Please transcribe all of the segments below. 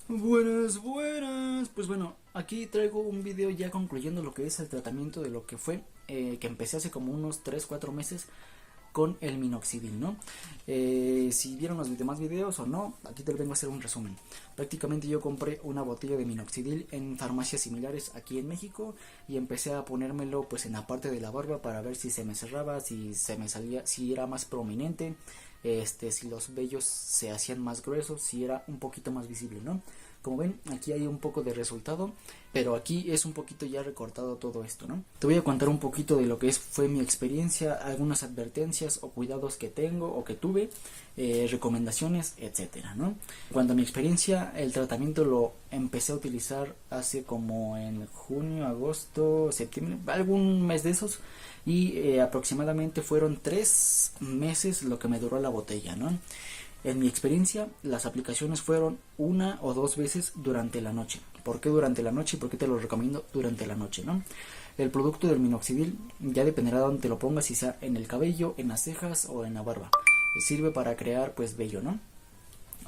Buenas, buenas. Pues bueno, aquí traigo un video ya concluyendo lo que es el tratamiento de lo que fue, que empecé hace como unos 3 4 meses con el minoxidil, ¿no? Si vieron los demás videos o no, aquí te vengo a hacer un resumen. Prácticamente yo compré una botella de minoxidil en farmacias similares aquí en México y empecé a ponérmelo pues en la parte de la barba para ver si se me cerraba, si se me salía, si era más prominente, si los vellos se hacían más gruesos, si era un poquito más visible, ¿no? Como ven, aquí hay un poco de resultado, pero aquí es un poquito ya recortado todo esto, ¿no? Te voy a contar un poquito de lo que fue mi experiencia, algunas advertencias o cuidados que tengo o que tuve, recomendaciones, etcétera, ¿no? Cuando a mi experiencia, el tratamiento lo empecé a utilizar hace como en junio, agosto, septiembre, algún mes de esos, y aproximadamente fueron 3 meses lo que me duró la botella, ¿no? En mi experiencia, las aplicaciones fueron 1 o 2 veces durante la noche. ¿Por qué durante la noche y por qué te lo recomiendo durante la noche, no? El producto del minoxidil ya dependerá de dónde te lo pongas, si sea en el cabello, en las cejas o en la barba. Sirve para crear pues vello, ¿no?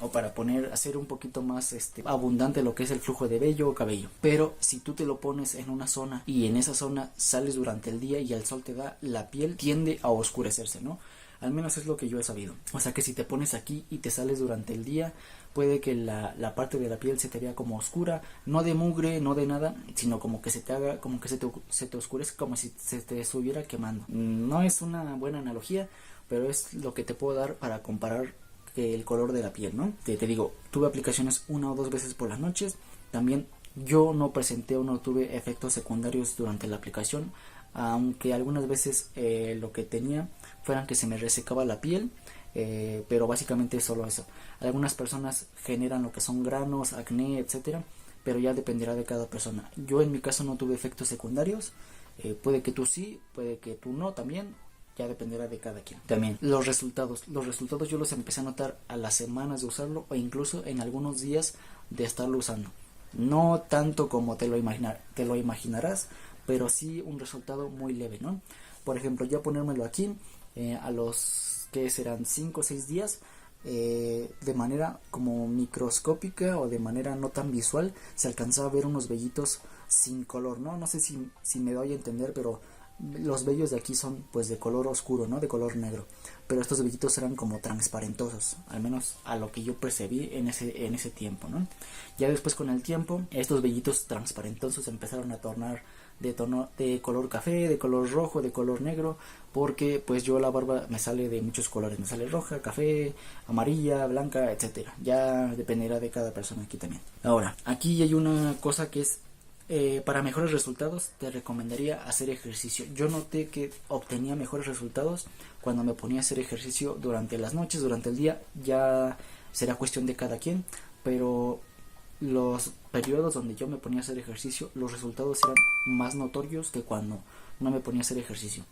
O para hacer un poquito más abundante lo que es el flujo de vello o cabello. Pero si tú te lo pones en una zona y en esa zona sales durante el día y el sol te da, la piel tiende a oscurecerse, ¿no? Al menos es lo que yo he sabido. O sea que si te pones aquí y te sales durante el día, puede que la parte de la piel se te vea como oscura, no de mugre, no de nada, sino como que se te haga, como que se te oscurece, como si se te estuviera quemando. No es una buena analogía, pero es lo que te puedo dar para comparar el color de la piel, ¿no? Te digo, tuve aplicaciones 1 o 2 veces por las noches. También yo no presenté o no tuve efectos secundarios durante la aplicación, aunque algunas veces lo que tenía fueran que se me resecaba la piel, pero básicamente es solo eso. Algunas personas generan lo que son granos, acné, etcétera, pero ya dependerá de cada persona. Yo en mi caso no tuve efectos secundarios, puede que tú sí, puede que tú no también, ya dependerá de cada quien. También los resultados yo los empecé a notar a las semanas de usarlo o incluso en algunos días de estarlo usando. No tanto como te lo imaginarás, pero sí un resultado muy leve, ¿no? Por ejemplo, ya ponérmelo aquí, a los que serán 5 o 6 días, de manera como microscópica o de manera no tan visual, se alcanzaba a ver unos vellitos sin color, ¿no? No sé si me doy a entender, pero los vellos de aquí son pues de color oscuro, ¿no? De color negro, pero estos vellitos eran como transparentosos, al menos a lo que yo percibí en ese tiempo, ¿no? Ya después con el tiempo estos vellitos transparentosos empezaron a tornar de color café, de color rojo, de color negro, porque pues yo la barba me sale de muchos colores, me sale roja, café, amarilla, blanca, etcétera. Ya dependerá de cada persona aquí también. Ahora, aquí hay una cosa que es, para mejores resultados te recomendaría hacer ejercicio. Yo noté que obtenía mejores resultados cuando me ponía a hacer ejercicio durante las noches, durante el día. Ya será cuestión de cada quien, pero los periodos donde yo me ponía a hacer ejercicio, los resultados eran más notorios que cuando no me ponía a hacer ejercicio.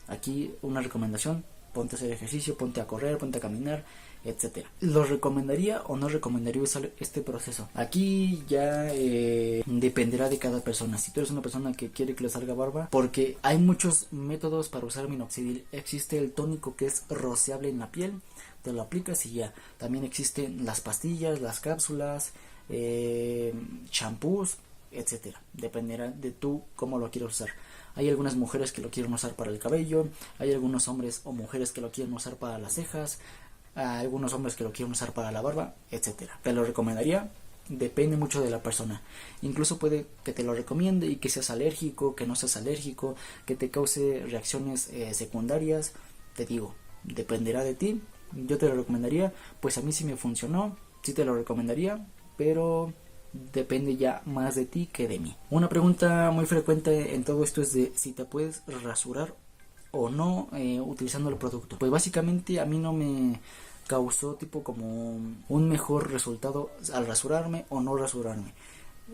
Aquí una recomendación: ponte a hacer ejercicio, ponte a correr, ponte a caminar, etcétera. ¿Lo recomendaría o no recomendaría usar este proceso? Aquí ya dependerá de cada persona. Si tú eres una persona que quiere que le salga barba, porque hay muchos métodos para usar minoxidil. Existe el tónico que es rociable en la piel, te lo aplicas y ya. También existen las pastillas, las cápsulas, champús, etcétera. Dependerá de tú cómo lo quieras usar. Hay algunas mujeres que lo quieren usar para el cabello, hay algunos hombres o mujeres que lo quieren usar para las cejas, hay algunos hombres que lo quieren usar para la barba, etcétera. Te lo recomendaría, depende mucho de la persona. Incluso puede que te lo recomiende y que seas alérgico, que no seas alérgico, que te cause reacciones secundarias. Te digo, dependerá de ti. Yo te lo recomendaría, pues a mí sí me funcionó, sí te lo recomendaría, pero depende ya más de ti que de mí. Una pregunta muy frecuente en todo esto es de si te puedes rasurar o no utilizando el producto. Pues básicamente a mí no me causó tipo como un mejor resultado al rasurarme o no rasurarme.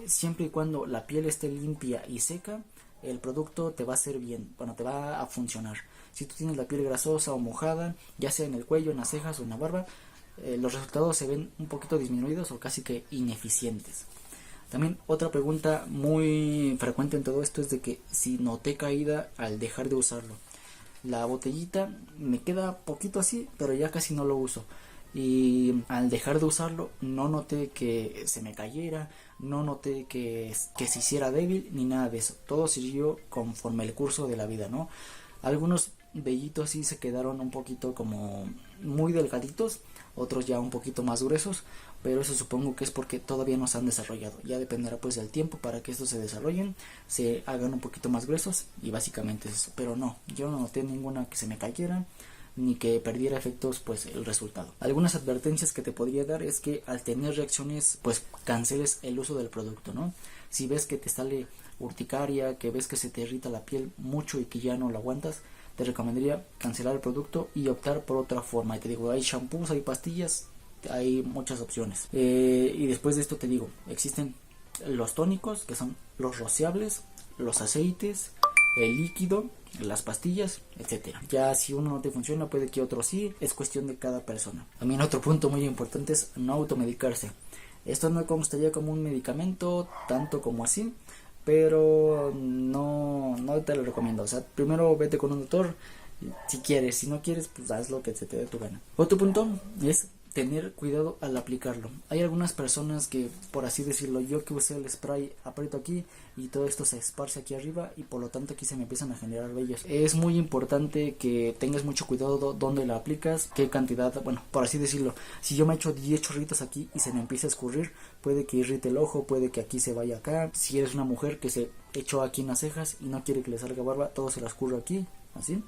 Siempre y cuando la piel esté limpia y seca, el producto te va a hacer bien, bueno, te va a funcionar. Si tú tienes la piel grasosa o mojada, ya sea en el cuello, en las cejas o en la barba, los resultados se ven un poquito disminuidos o casi que ineficientes. También otra pregunta muy frecuente en todo esto es de que si noté caída al dejar de usarlo. La botellita me queda poquito así, pero ya casi no lo uso. y al dejar de usarlo no noté que se me cayera, no noté que se hiciera débil ni nada de eso. Todo siguió conforme el curso de la vida, ¿no? Algunos vellitos sí se quedaron un poquito como muy delgaditos, otros ya un poquito más gruesos, pero eso supongo que es porque todavía no se han desarrollado. Ya dependerá pues del tiempo para que estos se desarrollen, se hagan un poquito más gruesos y básicamente es eso. Pero no, yo no noté ninguna que se me cayera ni que perdiera efectos pues el resultado. Algunas advertencias que te podría dar es que al tener reacciones pues canceles el uso del producto, ¿no? Si ves que te sale urticaria, que ves que se te irrita la piel mucho y que ya no lo aguantas, te recomendaría cancelar el producto y optar por otra forma. Y te digo, hay shampoos, hay pastillas, hay muchas opciones. Y después de esto te digo, existen los tónicos, que son los rociables, los aceites, el líquido, las pastillas, etcétera. Ya si uno no te funciona, puede que otro sí, es cuestión de cada persona. También otro punto muy importante es no automedicarse. Esto no constaría como un medicamento, tanto como así, pero no te lo recomiendo. O sea, primero vete con un doctor si quieres, si no quieres, pues haz lo que se te dé tu gana. Otro punto es tener cuidado al aplicarlo. Hay algunas personas que, por así decirlo, yo que usé el spray, aprieto aquí y todo esto se esparce aquí arriba y por lo tanto aquí se me empiezan a generar vellos. Es muy importante que tengas mucho cuidado dónde la aplicas, qué cantidad, bueno, por así decirlo, si yo me echo 10 chorritos aquí y se me empieza a escurrir, puede que irrite el ojo, puede que aquí se vaya acá. Si eres una mujer que se echó aquí en las cejas y no quiere que le salga barba, todo se la escurre aquí, así.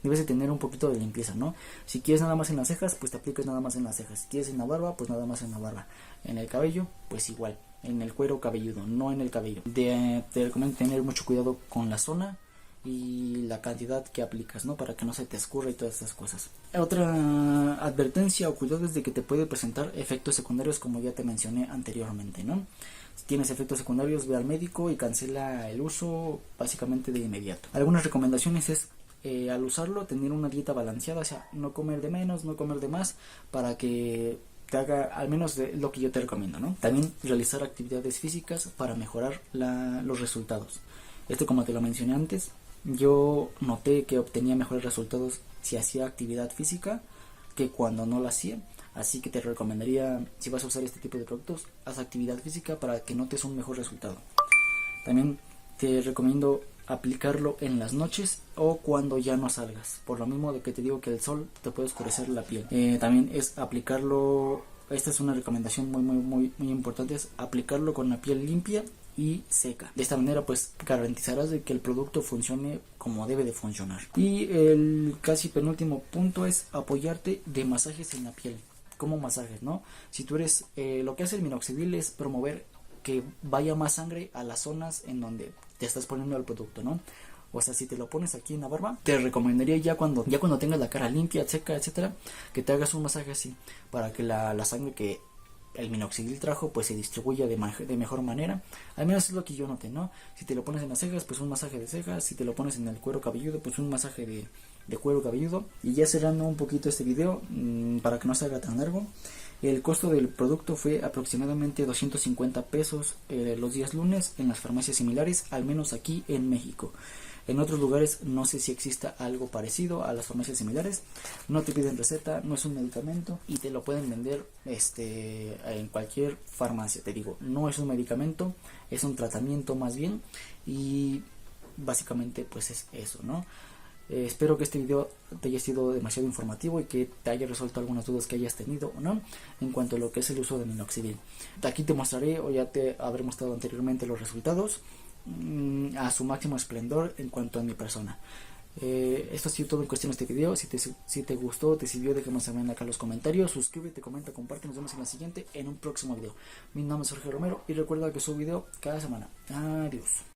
Debes de tener un poquito de limpieza, ¿no? Si quieres nada más en las cejas, pues te aplicas nada más en las cejas. Si quieres en la barba, pues nada más en la barba. En el cabello, pues igual. En el cuero cabelludo, no en el cabello. Te recomiendo tener mucho cuidado con la zona y la cantidad que aplicas, ¿no? Para que no se te escurra y todas esas cosas. Otra advertencia o cuidado es de que te puede presentar efectos secundarios, como ya te mencioné anteriormente, ¿no? Si tienes efectos secundarios, ve al médico y cancela el uso básicamente de inmediato. Algunas recomendaciones es al usarlo tener una dieta balanceada, o sea, no comer de menos, no comer de más, para que te haga al menos de lo que yo te recomiendo, ¿no? También realizar actividades físicas para mejorar los resultados. Esto, como te lo mencioné antes, yo noté que obtenía mejores resultados si hacía actividad física que cuando no la hacía. Así que te recomendaría, si vas a usar este tipo de productos, haz actividad física para que notes un mejor resultado. También te recomiendo aplicarlo en las noches o cuando ya no salgas, por lo mismo de que te digo que el sol te puede oscurecer la piel. También es aplicarlo, esta es una recomendación muy importante, es aplicarlo con la piel limpia y seca. De esta manera pues garantizarás de que el producto funcione como debe de funcionar. Y el casi penúltimo punto es apoyarte de masajes en la piel, como masajes, ¿no? Si tú eres, lo que hace el minoxidil es promover que vaya más sangre a las zonas en donde te estás poniendo el producto, ¿no? O sea, si te lo pones aquí en la barba, te recomendaría ya cuando tengas la cara limpia, seca, etcétera, que te hagas un masaje así, para que la sangre que el minoxidil trajo pues se distribuya de mejor manera. Al menos es lo que yo noté, ¿no? Si te lo pones en las cejas, pues un masaje de cejas. Si te lo pones en el cuero cabelludo, pues un masaje de cuero cabelludo. Y ya cerrando un poquito este video, para que no se haga tan largo, el costo del producto fue aproximadamente 250 pesos los días lunes en las farmacias similares, al menos aquí en México. En otros lugares no sé si exista algo parecido a las farmacias similares. No te piden receta, no es un medicamento y te lo pueden vender en cualquier farmacia. Te digo, no es un medicamento, es un tratamiento más bien, y básicamente pues es eso, ¿no? Espero que este video te haya sido demasiado informativo y que te haya resuelto algunas dudas que hayas tenido o no en cuanto a lo que es el uso de minoxidil. Aquí te mostraré, o ya te habré mostrado anteriormente, los resultados a su máximo esplendor en cuanto a mi persona. Esto ha sido todo en cuestión de este video. Si te gustó, te sirvió, déjame saber acá en los comentarios. Suscríbete, comenta, comparte. Nos vemos en la siguiente, en un próximo video. Mi nombre es Jorge Romero y recuerda que subo video cada semana. Adiós.